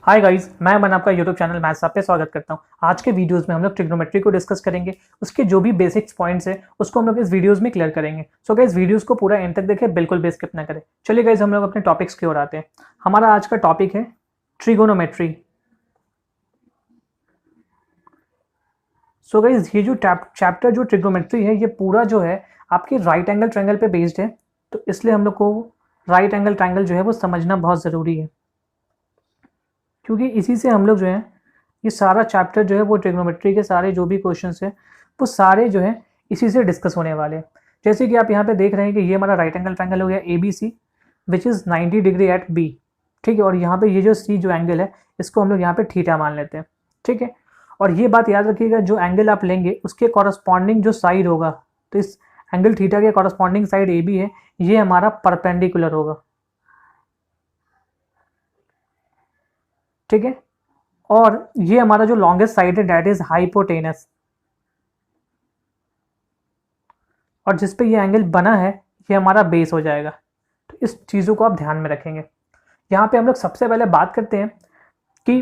Hi guys, मैं मन आपका यूट्यूब चैनल मैथ्स आप पे स्वागत करता हूं। आज के वीडियोस में हम लोग ट्रिग्नोमेट्री को डिस्कस करेंगे। उसके जो भी बेसिक्स पॉइंट्स है उसको हम लोग इस वीडियोस में क्लियर करेंगे। सो गाइस, वीडियोस को पूरा एंड तक देखें, बिल्कुल भी स्किप ना करें। चलिए गाइस, हम लोग अपने टॉपिक्स की ओर आते हैं। हमारा आज का टॉपिक है ट्रिगोनोमेट्री। सो गाइस, ये जो चैप्टर जो ट्रिग्नोमेट्री है, ये पूरा जो है आपके राइट एंगल ट्रायंगल पे बेस्ड है। तो इसलिए हम लोग को राइट एंगल ट्रायंगल जो है वो समझना बहुत ज़रूरी है, क्योंकि इसी से हम लोग जो है ये सारा चैप्टर जो है वो ट्रिग्नोमेट्री के सारे जो भी क्वेश्चंस है वो सारे जो है इसी से डिस्कस होने वाले हैं। जैसे कि आप यहाँ पे देख रहे हैं कि ये हमारा राइट एंगल ट्रायंगल हो गया A B C, which is 90 degree at B. ठीक है, और यहाँ पे ये जो सी जो एंगल है इसको हम लोग यहाँ पे थीटा मान लेते हैं। ठीक है, और ये बात याद रखिएगा, जो एंगल आप लेंगे उसके कॉरस्पॉन्डिंग जो साइड होगा, तो इस एंगल थीटा के कॉरस्पॉन्डिंग साइड ए बी है, ये हमारा परपेंडिकुलर होगा। ठीक है, और ये हमारा जो लॉन्गेस्ट साइड है दैट इज हाइपोटेनस, और जिस पे ये एंगल बना है ये हमारा बेस हो जाएगा। तो इस चीज़ों को आप ध्यान में रखेंगे। यहाँ पे हम लोग सबसे पहले बात करते हैं कि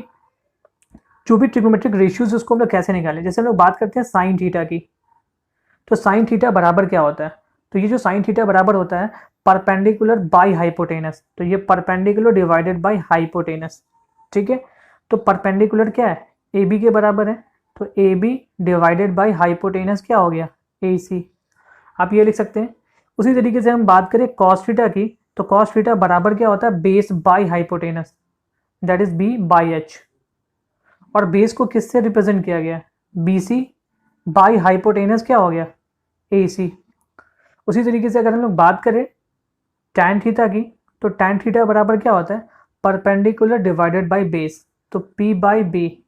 जो भी ट्रिग्नोमेट्रिक रेशियोज उसको हम लोग कैसे निकालें। जैसे हम लोग बात करते हैं साइन थीटा की, तो साइन थीटा बराबर क्या होता है? तो ये जो साइन थीटा बराबर होता है परपेंडिकुलर बाई हाइपोटेनस। तो ये परपेंडिकुलर डिवाइडेड बाई हाइपोटेनस। ठीक है, तो परपेंडिकुलर क्या है? ए बी के बराबर है, तो A B divided by hypotenuse क्या हो गया? ए सी। आप ये लिख सकते हैं। उसी तरीके से हम बात करें कॉस थीटा की, तो कॉस थीटा बराबर क्या होता है? Base by hypotenuse, that is B by H. और बेस को किससे रिप्रेजेंट किया गया? बी सी बाई हाइपोटेनस क्या हो गया? ए सी। उसी तरीके से अगर हम लोग बात करें टैन थीटा की, तो टैन थीटा बराबर क्या होता है? परपेंडिकुलर डिवाइडेड बाई बेस, तो पी बाई बी।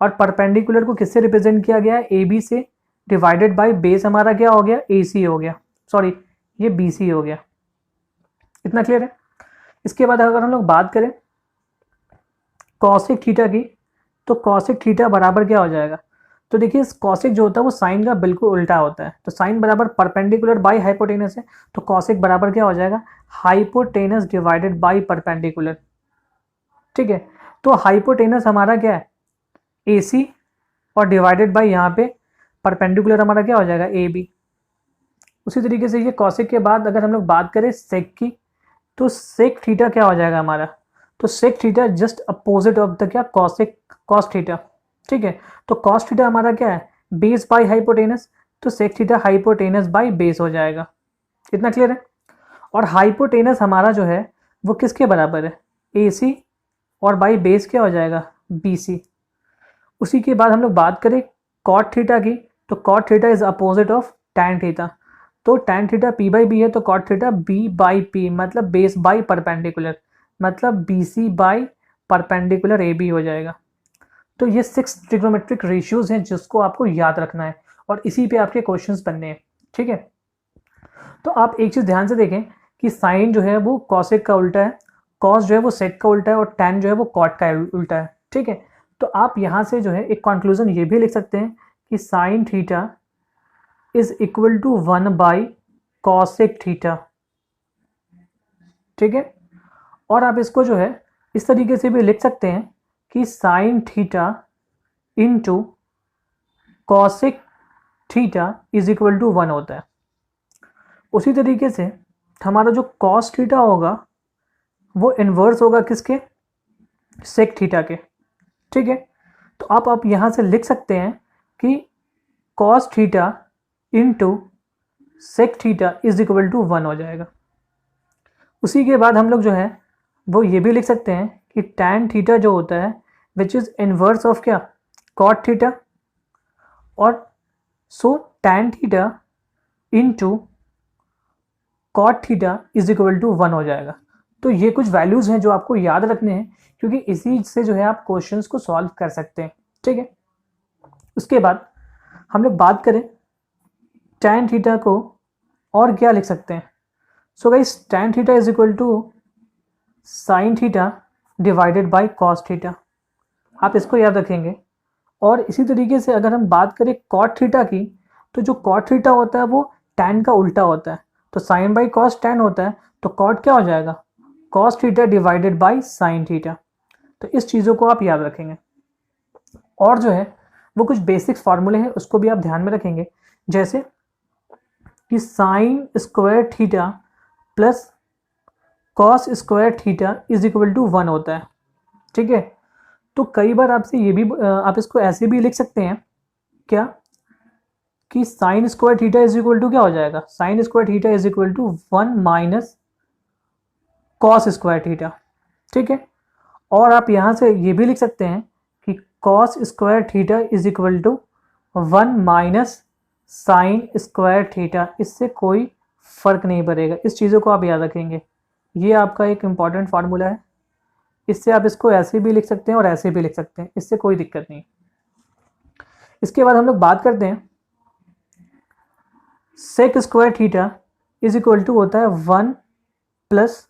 और परपेंडिकुलर को किससे रिप्रेजेंट किया गया है? ए बी से, डिवाइडेड बाई बेस हमारा क्या हो गया? ए सी हो गया, सॉरी ये बी सी हो गया। इतना क्लियर है? इसके बाद अगर हम लोग बात करें कॉसिक थीटा की, तो कॉसिक थीटा बराबर क्या हो जाएगा? तो देखिए, कॉसिक जो होता है वो साइन का बिल्कुल उल्टा होता है। तो साइन बराबर परपेंडिकुलर बाई हाइपोटेनस है, तो कॉसिक बराबर क्या हो जाएगा? Hypotenuse divided by perpendicular. ठीक है, तो हाइपोटेनस हमारा क्या है? ए सी, और डिवाइडेड बाई यहाँ पे परपेंडिकुलर हमारा क्या हो जाएगा? A B. उसी तरीके से ये कॉसिक के बाद अगर हम लोग बात करें सेक की, तो सेक थीटा क्या हो जाएगा हमारा? तो sec theta just opposite of the क्या? Cosec, cos theta. ठीक है, तो कॉस थीटा हमारा क्या है? बेस बाई हाइपोटेनस, तो sec theta hypotenuse by base हो जाएगा। इतना क्लियर है? और हाइपोटेनस हमारा जो है वो किसके बराबर है? ए सी, और बाई बेस क्या हो जाएगा? B C. उसी के बाद हम लोग बात करें कॉट थीटा की, तो cot theta is opposite of tan theta. तो tan theta P by B है, तो cot theta B by P, मतलब बेस बाई परपेंडिकुलर, मतलब B C by perpendicular A B हो जाएगा। तो ये 6 ट्रिग्नोमेट्रिक रेशियोज हैं जिसको आपको याद रखना है, और इसी पे आपके क्वेश्चंस बनने हैं। ठीक है, तो आप एक चीज़ ध्यान से देखें कि साइन जो है वो कॉसेक का उल्टा है, कॉस जो है वो सेक का उल्टा है, और टैन जो है वो कॉट का उल्टा है। ठीक है, तो आप यहाँ से जो है एक कंक्लूजन ये भी लिख सकते हैं कि sine theta is equal to 1 by cosec theta. ठीक है, और आप इसको जो है इस तरीके से भी लिख सकते हैं कि sine theta into cosec theta is equal to 1 होता है। उसी तरीके से हमारा जो कॉस थीटा होगा वो इन्वर्स होगा किसके? सेक थीटा के। ठीक है, तो आप यहाँ से लिख सकते हैं कि cos theta into sec theta is equal to 1 हो जाएगा। उसी के बाद हम लोग जो है वो ये भी लिख सकते हैं कि टैन थीटा जो होता है विच इज़ इन्वर्स ऑफ क्या? कॉट थीटा, और so tan theta into cot theta is equal to 1 हो जाएगा। तो ये कुछ वैल्यूज़ हैं जो आपको याद रखने हैं, क्योंकि इसी से जो है आप क्वेश्चंस को सॉल्व कर सकते हैं। ठीक है, उसके बाद हम लोग बात करें टैन थीटा को, और क्या लिख सकते हैं? So guys, tan theta is equal to sine theta divided by cos theta. आप इसको याद रखेंगे। और इसी तरीके से अगर हम बात करें कॉट थीटा की, तो जो कॉट थीटा होता है वो टैन का उल्टा होता है, तो साइन बाई कॉस टैन होता है, तो कॉट क्या हो जाएगा? Cos theta divided by sine theta. तो इस चीज़ों को आप याद रखेंगे। और जो है वो कुछ बेसिक फार्मूले हैं उसको भी आप ध्यान में रखेंगे, जैसे कि sine square theta plus cos square theta is equal to 1 होता है। ठीक है, तो कई बार आपसे ये भी आप इसको ऐसे भी लिख सकते हैं क्या कि sine square theta is equal to क्या हो जाएगा, sine square theta is equal to 1 minus cos square theta. ठीक है, और आप यहाँ से ये भी लिख सकते हैं कि cos square theta is equal to 1 minus sine square theta. इससे कोई फर्क नहीं पड़ेगा, इस चीज़ों को आप याद रखेंगे। ये आपका एक इम्पॉर्टेंट फार्मूला है, इससे आप इसको ऐसे भी लिख सकते हैं और ऐसे भी लिख सकते हैं, इससे कोई दिक्कत नहीं। इसके बाद हम लोग बात करते हैं sec square theta is equal to होता है 1 प्लस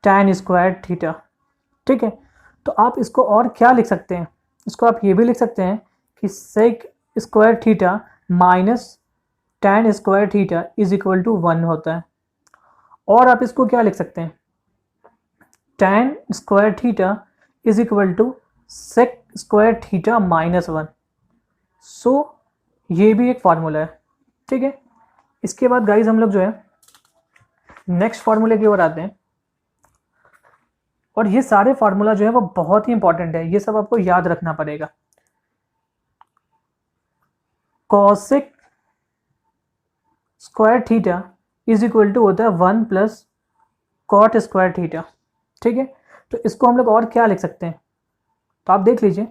टैन स्क्वायर थीटा। ठीक है, तो आप इसको और क्या लिख सकते हैं, इसको आप ये भी लिख सकते हैं कि sec square theta minus tan square theta is equal to 1 होता है। और आप इसको क्या लिख सकते हैं, tan square theta is equal to sec square theta minus 1। So ये भी एक फार्मूला है। ठीक है, इसके बाद गाइज हम लोग जो है नेक्स्ट फार्मूले की ओर आते हैं, और ये सारे फार्मूला जो है वो बहुत ही इंपॉर्टेंट है, ये सब आपको याद रखना पड़ेगा। Cosec square theta is equal to होता है 1 प्लस कॉट स्क्वायर थीटा। ठीक है, तो इसको हम लोग और क्या लिख सकते हैं, तो आप देख लीजिए,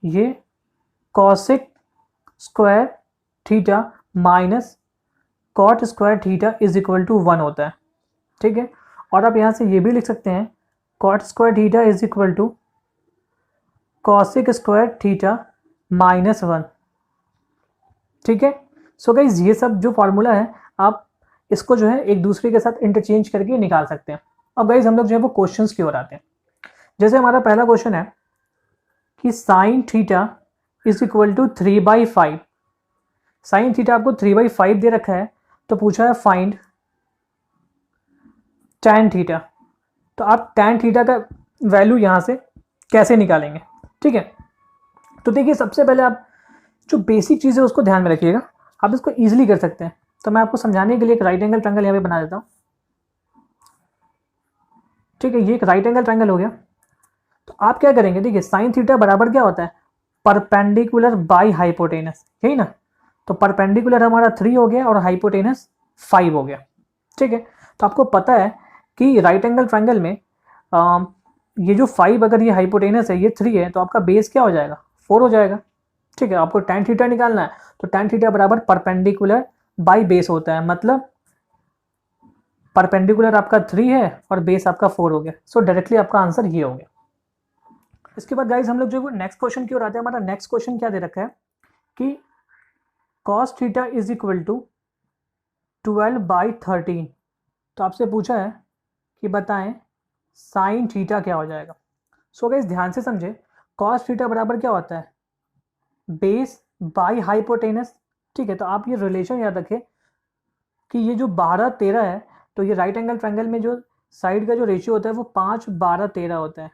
ये cosec square theta minus cot square theta is equal to 1 होता है। ठीक है, और आप यहाँ से ये भी लिख सकते हैं cot square theta is equal to cosec square theta minus 1। ठीक है, सो गाइज ये सब जो फार्मूला है आप इसको जो है एक दूसरे के साथ इंटरचेंज करके निकाल सकते हैं। अब गाइज हम लोग जो है वो क्वेश्चंस की ओर आते हैं। जैसे हमारा पहला क्वेश्चन है कि sine theta is equal to 3/5। Sine theta आपको 3/5 दे रखा है, तो पूछा है फाइंड टैन थीटा। तो आप टैन थीटा का वैल्यू यहाँ से कैसे निकालेंगे। ठीक है, तो देखिए सबसे पहले आप जो बेसिक चीज़ है उसको ध्यान में रखिएगा, आप इसको ईजिली कर सकते हैं। तो मैं आपको समझाने के लिए एक राइट एंगल ट्रायंगल यहाँ पे बना देता हूँ। ठीक है, ये एक राइट एंगल ट्रायंगल हो गया। तो आप क्या करेंगे, देखिए साइन थीटा बराबर क्या होता है, परपेंडिकुलर बाई हाइपोटेनस, यही ना। तो परपेंडिकुलर हमारा 3 हो गया और हाइपोटेनस 5 हो गया। ठीक है, तो आपको पता है कि राइट एंगल ट्रायंगल में ये जो 5 अगर ये हाइपोटेनस है, ये 3 है, तो आपका बेस क्या हो जाएगा, 4 हो जाएगा। ठीक है, आपको टैन थीटा निकालना है, तो टैन थीटा बराबर परपेंडिकुलर बाई बेस होता है, मतलब परपेंडिकुलर आपका 3 है और बेस आपका 4 हो गया। सो डायरेक्टली आपका आंसर ये हो गया। इसके बाद गाइज हम लोग जो नेक्स्ट क्वेश्चन की ओर आते हैं। हमारा नेक्स्ट क्वेश्चन क्या दे रखा है कि cos theta is equal to 12/13। तो आपसे पूछा है कि बताएं साइन थीटा क्या हो जाएगा। सो गाइस ध्यान से समझे, cos थीटा बराबर क्या होता है, बेस बाई हाइपोटेनस। ठीक है, तो आप ये रिलेशन याद रखें कि ये जो 12-13 है, तो ये राइट एंगल ट्रायंगल में जो साइड का जो रेशियो होता है वो 5/12-13 होता है।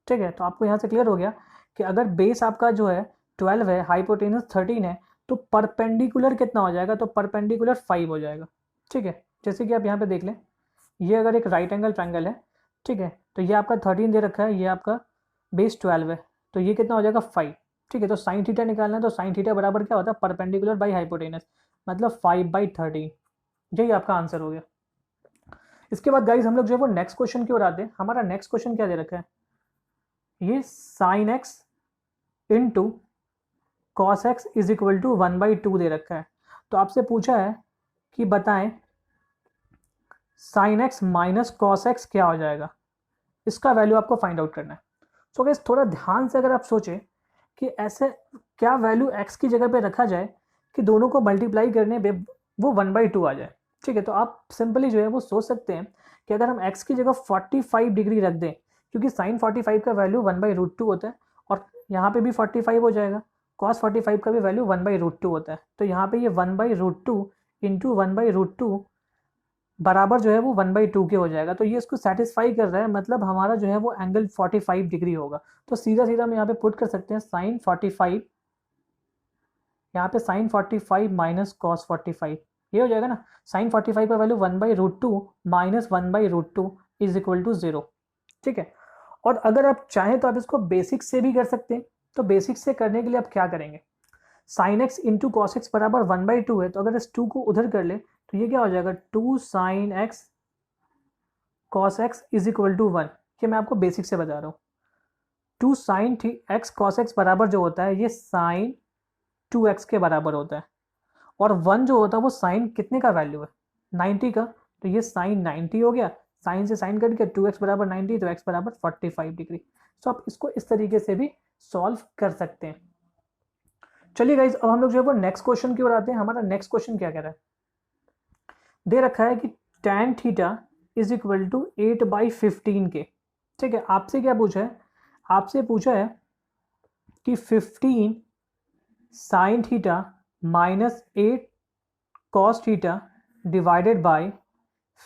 ठीक है, तो आपको यहाँ से क्लियर हो गया कि अगर बेस आपका जो है 12 है, हाइपोटेनस 13 है, तो परपेंडिकुलर कितना हो जाएगा, तो परपेंडिकुलर 5 हो जाएगा। ठीक है, जैसे कि आप यहाँ पे देख लें, ये अगर एक राइट एंगल ट्रायंगल है, ठीक है, तो ये आपका 13 दे रखा है, ये आपका बेस 12 है, तो ये कितना हो जाएगा 5। ठीक है, तो साइन थीटा निकालना है, तो साइन थीटा बराबर क्या होता है, परपेंडिकुलर बाई हाइपोटेनस, मतलब 5/13। यही आपका आंसर हो गया। इसके बाद गाइज हम लोग जो है वो नेक्स्ट क्वेश्चन की ओर आते हैं। हमारा नेक्स्ट क्वेश्चन क्या दे रखा है, ये sine x into cos x is equal to 1/2 दे रखा है। तो आपसे पूछा है कि बताएं sine x minus cos x क्या हो जाएगा, इसका वैल्यू आपको फाइंड आउट करना है। सो गाइस थोड़ा ध्यान से अगर आप सोचें कि ऐसे क्या वैल्यू एक्स की जगह पे रखा जाए कि दोनों को मल्टीप्लाई करने पे वो 1/2 आ जाए। ठीक है, तो आप सिंपली जो है वो सोच सकते हैं कि अगर हम एक्स की जगह 45 डिग्री रख दें, क्योंकि साइन 45 का वैल्यू 1/√2 होता है, और यहाँ पे भी 45 हो जाएगा, कॉस 45 का भी वैल्यू 1/√2 होता है, तो यहाँ पे ये 1/√2 इंटू 1/√2 बराबर जो है वो 1/2 के हो जाएगा। तो ये इसको सेटिस्फाई कर रहा है, मतलब हमारा जो है वो एंगल 45 डिग्री होगा। तो सीधा सीधा हम यहाँ पे पुट कर सकते हैं साइन 45, यहाँ पे साइन 45 माइनस कॉस 45, ये हो जाएगा ना। साइन 45 का value 1/√2 minus 1/√2 is equal to 0। ठीक है, और अगर आप चाहें तो आप इसको बेसिक से भी कर सकते हैं। तो बेसिक से करने के लिए आप क्या करेंगे, sign x into cos x बराबर 1/2 है, तो अगर इस 2 को उधर कर ले तो ये क्या हो जाएगा, 2 sine x cos x is equal to 1। ये मैं आपको बेसिक से बता रहा हूँ। 2 साइन एक्स कॉस एक्स बराबर जो होता है ये साइन 2x के बराबर होता है, और 1 जो होता है वो साइन कितने का वैल्यू है, 90 का। तो ये साइन 90 हो गया, साइन से साइन कट के 2x बराबर 90, तो x बराबर 45 डिग्री। तो आप इसको इस तरीके से भी सॉल्व कर सकते हैं। चलिए गाइज, अब हम लोग जो है वो नेक्स्ट क्वेश्चन की ओर आते हैं। हमारा नेक्स्ट क्वेश्चन क्या कह रहा है, दे रखा है कि tan theta is equal to 8/15 के। ठीक है, आपसे क्या पूछा है, आपसे पूछा है कि 15 sign theta minus 8 cos theta divided by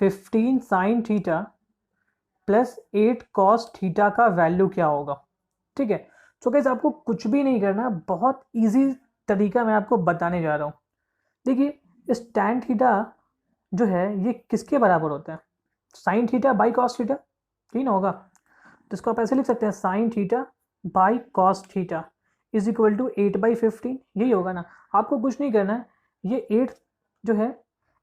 15 sign theta plus 8 cos theta का वैल्यू क्या होगा। ठीक है, तो गाइस आपको कुछ भी नहीं करना, बहुत इजी तरीका मैं आपको बताने जा रहा हूँ। देखिए, इस tan थीटा जो है ये किसके बराबर होता है, sign theta by cos theta, ठीक ना होगा। तो इसको आप ऐसे लिख सकते हैं, sine theta by cos theta is equal to 8/15, यही होगा ना। आपको कुछ नहीं करना है, ये 8 जो है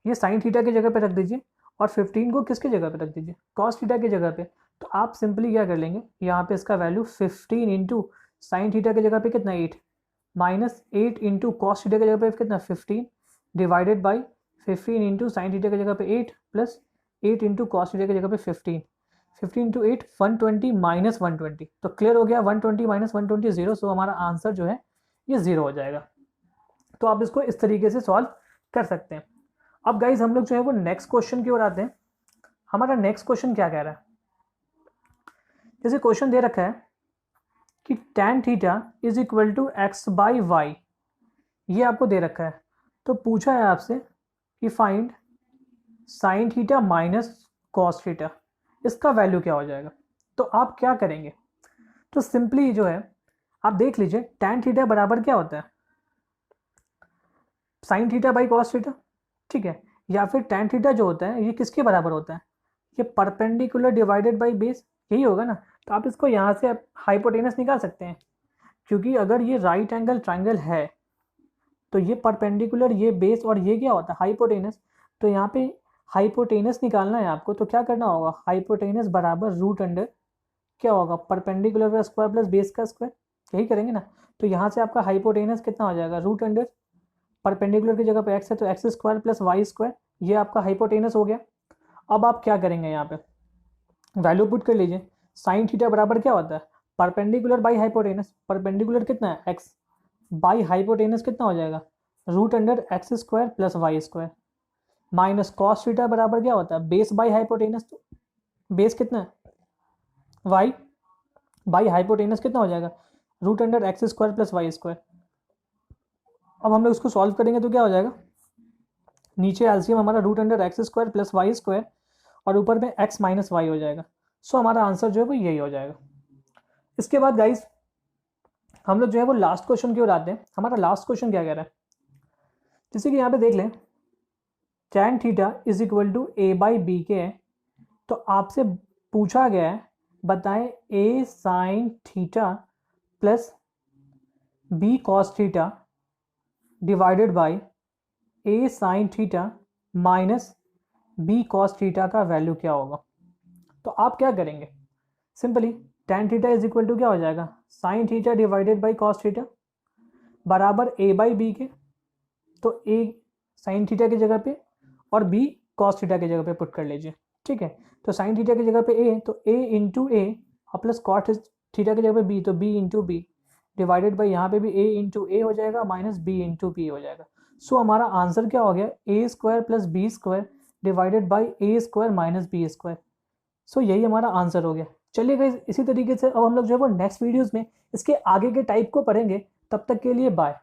ये साइन थीटा की जगह पे रख दीजिए, और 15 को किसके जगह पे रख दीजिए, कॉस थीटा की जगह पे। तो आप सिंपली क्या कर लेंगे, यहाँ पे इसका वैल्यू 15 इंटू साइन थीटा की जगह पे कितना 8, माइनस 8 इंटू कॉस थीटा की जगह पे कितना 15, divided by 15 into sine theta की जगह पे 8 प्लस 8 इंटू कॉस थीटा की जगह पे 15, 15 इंटू 8 120 माइनस 120। तो क्लियर हो गया, 120 माइनस 120 0। सो हमारा आंसर जो है ये 0 हो जाएगा। तो आप इसको इस तरीके से सॉल्व कर सकते हैं। अब गाइज हम लोग जो है वो नेक्स्ट क्वेश्चन की ओर आते हैं। हमारा नेक्स्ट क्वेश्चन क्या कह रहा है, जैसे क्वेश्चन दे रखा है कि tan theta is equal to x by y, ये आपको दे रखा है। तो पूछा है आपसे कि find sign theta minus cos theta, इसका वैल्यू क्या हो जाएगा। तो आप क्या करेंगे, तो सिंपली जो है आप देख लीजिए, tan थीटा बराबर क्या होता है, sign theta by cos theta. ठीक है, या फिर tan थीटा जो होता है ये किसके बराबर होता है, ये परपेंडिकुलर डिवाइडेड बाई बेस, यही होगा ना। तो आप इसको यहाँ से हाइपोटेनस निकाल सकते हैं, क्योंकि अगर ये राइट एंगल ट्राइंगल है तो ये परपेंडिकुलर, ये बेस, और ये क्या होता है हाइपोटेनस। तो यहाँ पे हाइपोटेनस निकालना है आपको, तो क्या करना होगा, हाइपोटेनस बराबर रूट अंडर क्या होगा, परपेंडिकुलर का स्क्वायर प्लस बेस का स्क्वायर, यही करेंगे ना। तो यहाँ से आपका हाइपोटेनस कितना हो जाएगा, रूट अंडर परपेंडिकुलर की जगह पे एक्स है तो x square plus y square, ये आपका हाइपोटेनस हो गया। अब आप क्या करेंगे, यहाँ पे वैल्यू पुट कर लीजिए, साइन थीटा बराबर क्या होता है, परपेंडिकुलर बाई हाइपोटेनस, परपेंडिकुलर कितना है एक्स, बाई हाइपोटेनस कितना हो जाएगा, root under x square plus y square, minus cos theta बराबर क्या होता है, बेस बाई हाइपोटेनस, तो बेस कितना है वाई, बाई हाइपोटेनस कितना हो जाएगा, root under x square plus y square. अब हम लोग इसको सॉल्व करेंगे तो क्या हो जाएगा, नीचे एलसीएम हमारा root under x square plus y square, और ऊपर में एक्स माइनस वाई हो जाएगा। सो हमारा आंसर जो है वो यही हो जाएगा। इसके बाद गाइस हम लोग जो है वो लास्ट क्वेश्चन की ओर आते हैं। हमारा लास्ट क्वेश्चन क्या कह रहा है, जैसे कि यहाँ पे देख लें, tan theta is equal to a by b के है। तो आपसे पूछा गया है, बताएं a sine theta plus b cos theta divided by a sine theta minus b cos theta का वैल्यू क्या होगा। तो आप क्या करेंगे, simply tan theta is equal to क्या हो जाएगा, sine theta divided by cos theta बराबर a बाई बी के। तो a साइन थीटा की जगह पे और b कॉस थीटा की जगह पे पुट कर लीजिए। ठीक है, तो साइन थीटा की जगह पे a, तो a इंटू ए और प्लस कॉट थीटा की जगह पे b, तो b into b divided by यहाँ पे भी a इंटू ए हो जाएगा माइनस b इंटू बी हो जाएगा। सो हमारा आंसर क्या हो गया, a square plus B square divided by A square minus B square. So यही हमारा आंसर हो गया। चलिए गाइस, इसी तरीके से अब हम लोग जो है वो नेक्स्ट वीडियोस में इसके आगे के टाइप को पढ़ेंगे। तब तक के लिए बाय।